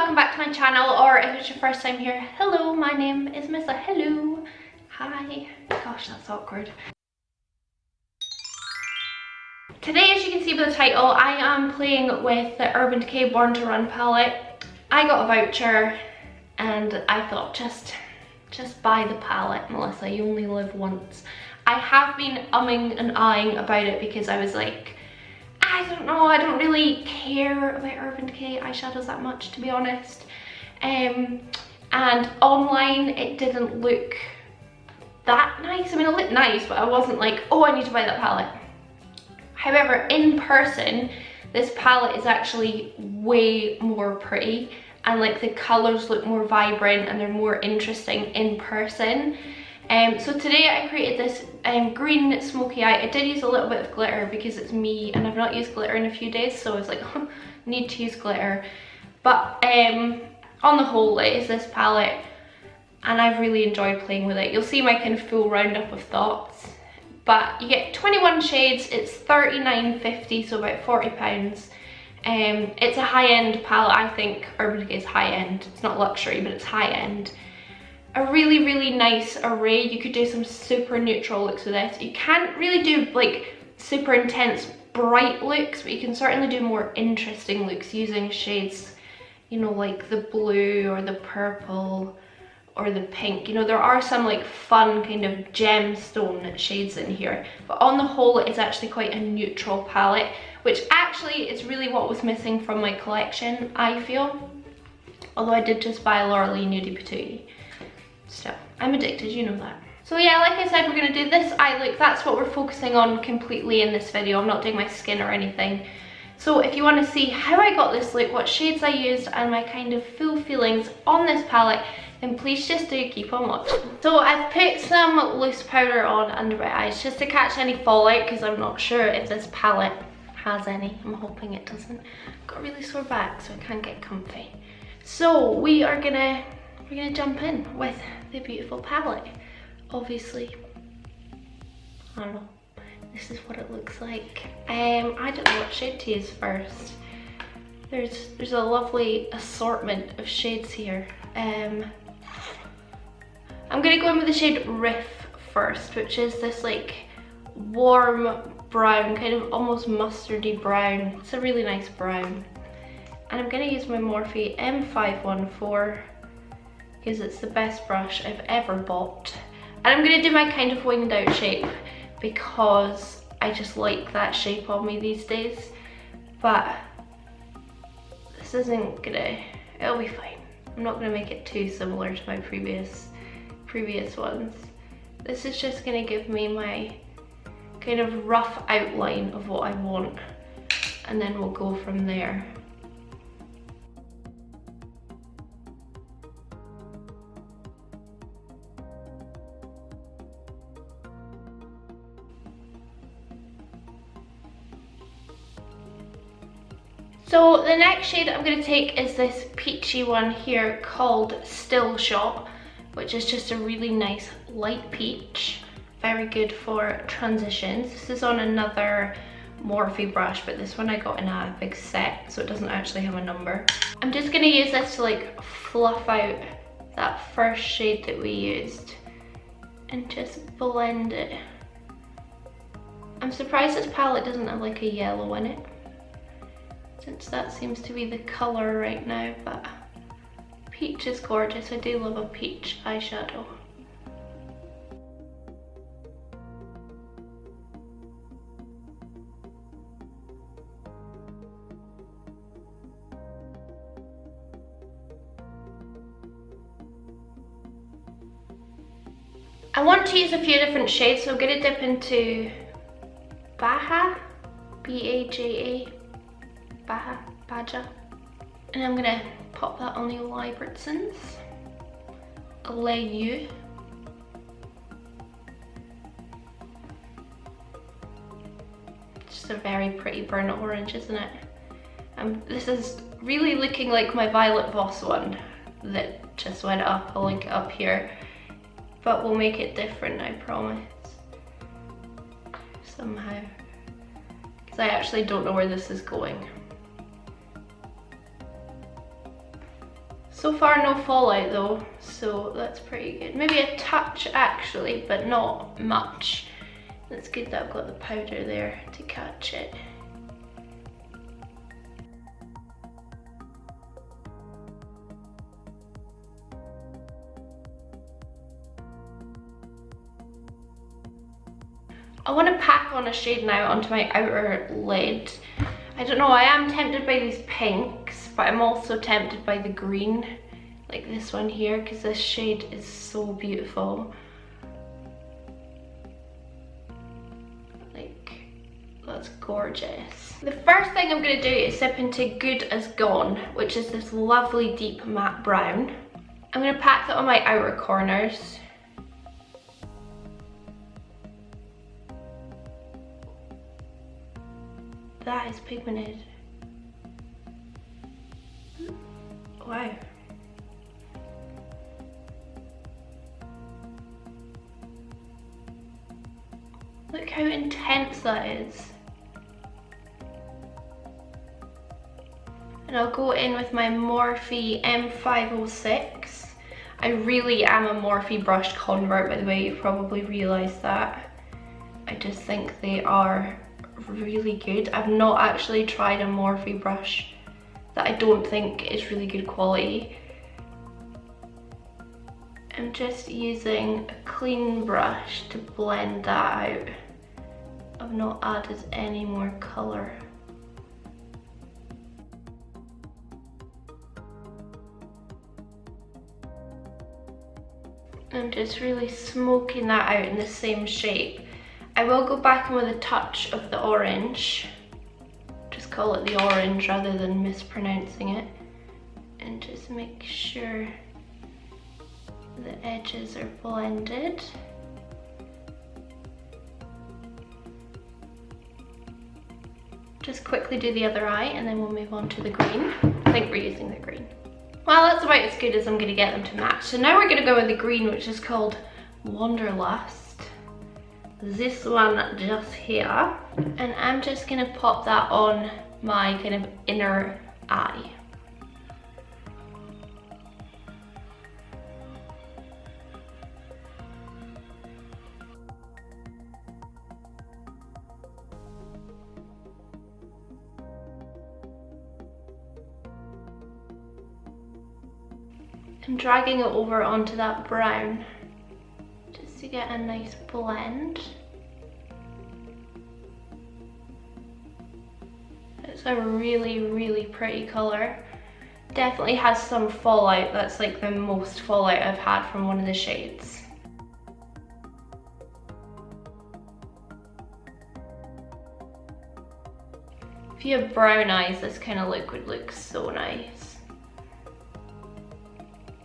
welcome back to my channel, or if it's your first time here, hello, my name is Missa. Hello. Hi. Gosh, that's awkward. Today, as you can see by the title, I am playing with the Urban Decay Born to Run palette. I got a voucher and I thought just buy the palette, Melissa, you only live once. I have been umming and ahhing about it because I was like, I don't know, I don't really care about Urban Decay eyeshadows that much, to be honest. And online it didn't look that nice. I mean, it looked nice, but I wasn't like, oh, I need to buy that palette. However, in person, this palette is actually way more pretty, and like the colours look more vibrant and they're more interesting in person. So today I created this green smoky eye. I did use a little bit of glitter because it's me and I've not used glitter in a few days, so I was like, oh, need to use glitter. But on the whole, it is this palette and I've really enjoyed playing with it. You'll see my kind of full roundup of thoughts. But you get 21 shades, it's £39.50, so about £40. It's a high-end palette. I think Urban Decay is high-end. It's not luxury, but it's high-end. A really, really nice array. You could do some super neutral looks with it. You can't really do like super intense bright looks, but you can certainly do more interesting looks using shades, you know, like the blue or the purple or the pink. You know, there are some like fun kind of gemstone shades in here, but on the whole it's actually quite a neutral palette, which actually is really what was missing from my collection, I feel. Although I did just buy Laura Lee Nudie Patootie. So I'm addicted, you know that. So yeah, like I said, we're gonna do this eye look. That's what we're focusing on completely in this video. I'm not doing my skin or anything. So if you want to see how I got this look, what shades I used, and my kind of full feelings on this palette, then please just do keep on watching. So I've put some loose powder on under my eyes just to catch any fallout, because I'm not sure if this palette has any. I'm hoping it doesn't. I've got a really sore back, so I can't get comfy. So we're gonna jump in with the beautiful palette. Obviously, I don't know, this is what it looks like. I don't know what shade to use first. There's a lovely assortment of shades here. I'm gonna go in with the shade Riff first, which is this like warm brown, kind of almost mustardy brown. It's a really nice brown. And I'm gonna use my Morphe M514 because it's the best brush I've ever bought. And I'm gonna do my kind of winged out shape because I just like that shape on me these days. But this isn't gonna, it'll be fine. I'm not gonna make it too similar to my previous ones. This is just gonna give me my kind of rough outline of what I want, and then we'll go from there. So the next shade I'm going to take is this peachy one here called Still Shot, which is just a really nice light peach. Very good for transitions. This is on another Morphe brush, but this one I got in a big set, so it doesn't actually have a number. I'm just going to use this to like fluff out that first shade that we used and just blend it. I'm surprised this palette doesn't have like a yellow in it, since that seems to be the colour right now, but peach is gorgeous. I do love a peach eyeshadow. I want to use a few different shades, so I'm going to dip into Baja, B-A-J-A. Baja, and I'm gonna pop that on the Libertsons. Lay You. Just a very pretty burnt orange, isn't it? This is really looking like my Violet Voss one that just went up. I'll link it up here, but we'll make it different, I promise. Somehow, because I actually don't know where this is going. So far no fallout though, so that's pretty good. Maybe a touch actually, but not much. It's good that I've got the powder there to catch it. I want to pack on a shade now onto my outer lid. I don't know, I am tempted by these pinks, but I'm also tempted by the green, like this one here, because this shade is so beautiful. Like, that's gorgeous. The first thing I'm going to do is sip into Good As Gone, which is this lovely deep matte brown. I'm going to pack that on my outer corners. That is pigmented. Wow. Look how intense that is. And I'll go in with my Morphe M506. I really am a Morphe brush convert, by the way, you've probably realised that. I just think they are really good. I've not actually tried a Morphe brush that I don't think is really good quality. I'm just using a clean brush to blend that out. I've not added any more colour. I'm just really smoking that out in the same shape. I will go back in with a touch of the orange. Just call it the orange rather than mispronouncing it. And just make sure the edges are blended. Just quickly do the other eye and then we'll move on to the green. I think we're using the green. Well, that's about as good as I'm going to get them to match. So now we're going to go with the green, which is called Wanderlust. This one just here. And I'm just going to pop that on my kind of inner eye. I'm dragging it over onto that brown just to get a nice blend. It's a really, really pretty colour. Definitely has some fallout. That's like the most fallout I've had from one of the shades. If you have brown eyes, this kind of look would look so nice.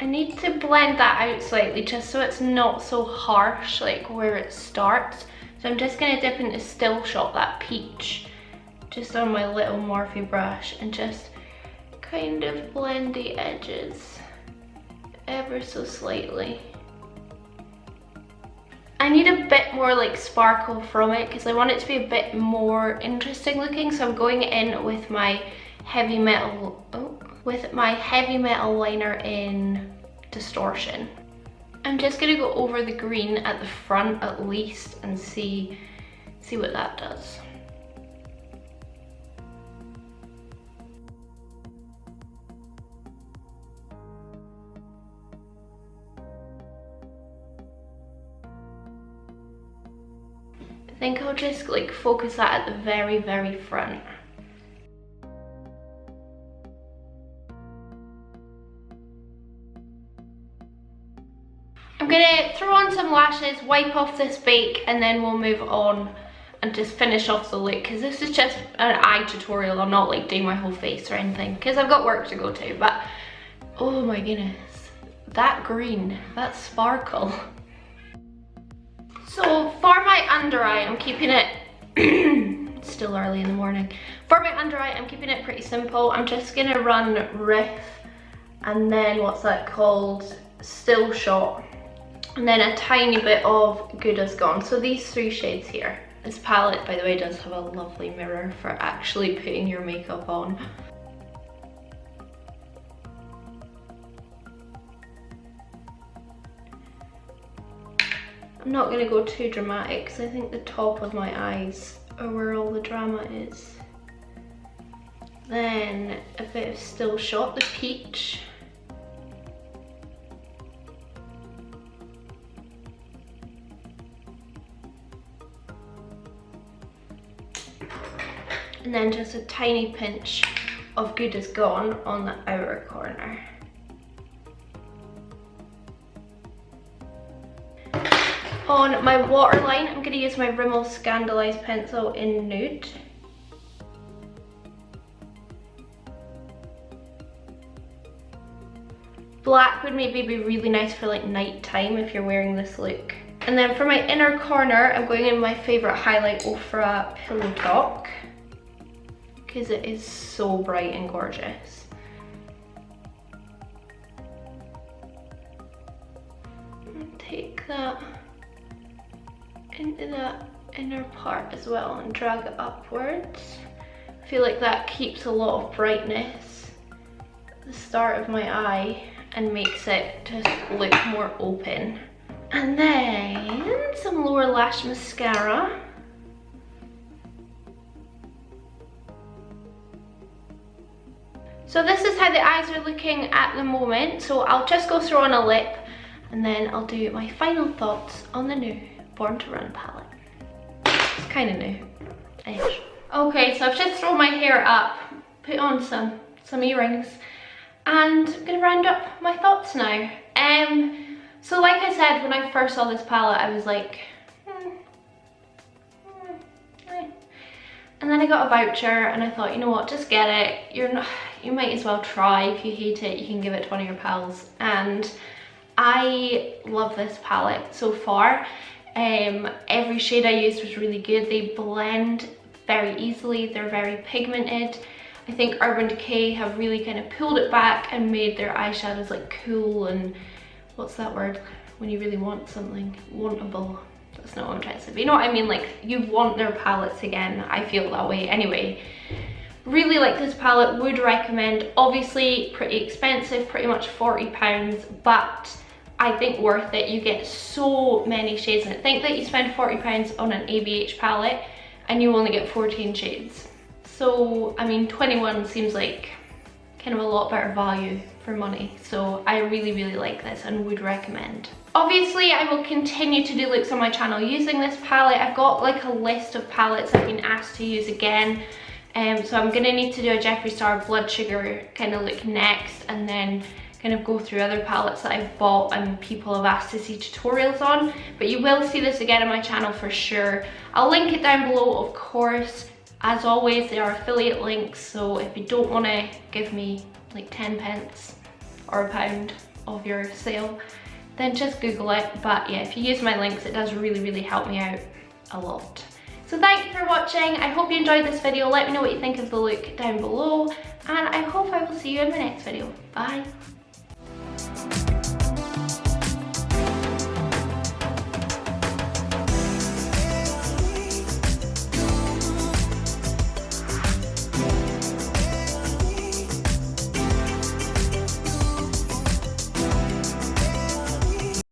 I need to blend that out slightly just so it's not so harsh like where it starts. So I'm just going to dip into Still Shot that peach just on my little Morphe brush and just kind of blend the edges ever so slightly. I need a bit more like sparkle from it because I want it to be a bit more interesting looking, so I'm going in with my heavy metal liner in Distortion. I'm just going to go over the green at the front at least and see what that does. I think I'll just like focus that at the very, very front. I'm gonna throw on some lashes, wipe off this bake, and then we'll move on and just finish off the look, because this is just an eye tutorial. I'm not like doing my whole face or anything because I've got work to go to, but oh my goodness, that green, that sparkle. So for my under eye, I'm keeping it it's still early in the morning. For my under eye, I'm keeping it pretty simple. I'm just gonna run Riff and then what's that called, Still Shot, and then a tiny bit of Good As Gone. So these three shades here. This palette, by the way, does have a lovely mirror for actually putting your makeup on. I'm not going to go too dramatic because I think the top of my eyes are where all the drama is. Then a bit of still shot, the peach. And then just a tiny pinch of Good Is Gone on the outer corner. On my waterline, I'm going to use my Rimmel Scandalise pencil in Nude. Black would maybe be really nice for like night time if you're wearing this look. And then for my inner corner, I'm going in my favourite highlight Ofra Pillow Talk, because it is so bright and gorgeous. And take that into that inner part as well and drag it upwards. I feel like that keeps a lot of brightness at the start of my eye and makes it just look more open. And then some lower lash mascara. So this is how the eyes are looking at the moment. So I'll just go through on a lip and then I'll do my final thoughts on the new Born to Run palette. It's kind of new-ish. Okay, so I've just thrown my hair up, put on some earrings, and I'm gonna round up my thoughts now. So like I said, when I first saw this palette, I was like, and then I got a voucher and I thought, you know what, just get it. You might as well try. If you hate it, you can give it to one of your pals. And I love this palette so far. Every shade I used was really good. They blend very easily. They're very pigmented. I think Urban Decay have really kind of pulled it back and made their eyeshadows like cool and, what's that word when you really want something? Wantable. That's not what I'm trying to say, but you know what I mean, like you want their palettes again. I feel that way anyway. Really like this palette, would recommend. Obviously pretty expensive, pretty much £40, but I think worth it. You get so many shades in it. Think that you spend £40 on an ABH palette and you only get 14 shades. So, I mean, 21 seems like kind of a lot better value for money. So I really, really like this and would recommend. Obviously, I will continue to do looks on my channel using this palette. I've got like a list of palettes I've been asked to use again. So I'm gonna need to do a Jeffree Star Blood Sugar kind of look next, and then kind of go through other palettes that I've bought and people have asked to see tutorials on. But you will see this again on my channel for sure. I'll link it down below, of course. As always, they are affiliate links, so if you don't want to give me like 10 pence or £1 of your sale, then just Google it. But yeah, if you use my links, it does really, really help me out a lot. So thank you for watching. I hope you enjoyed this video. Let me know what you think of the look down below, and I hope I will see you in my next video. Bye.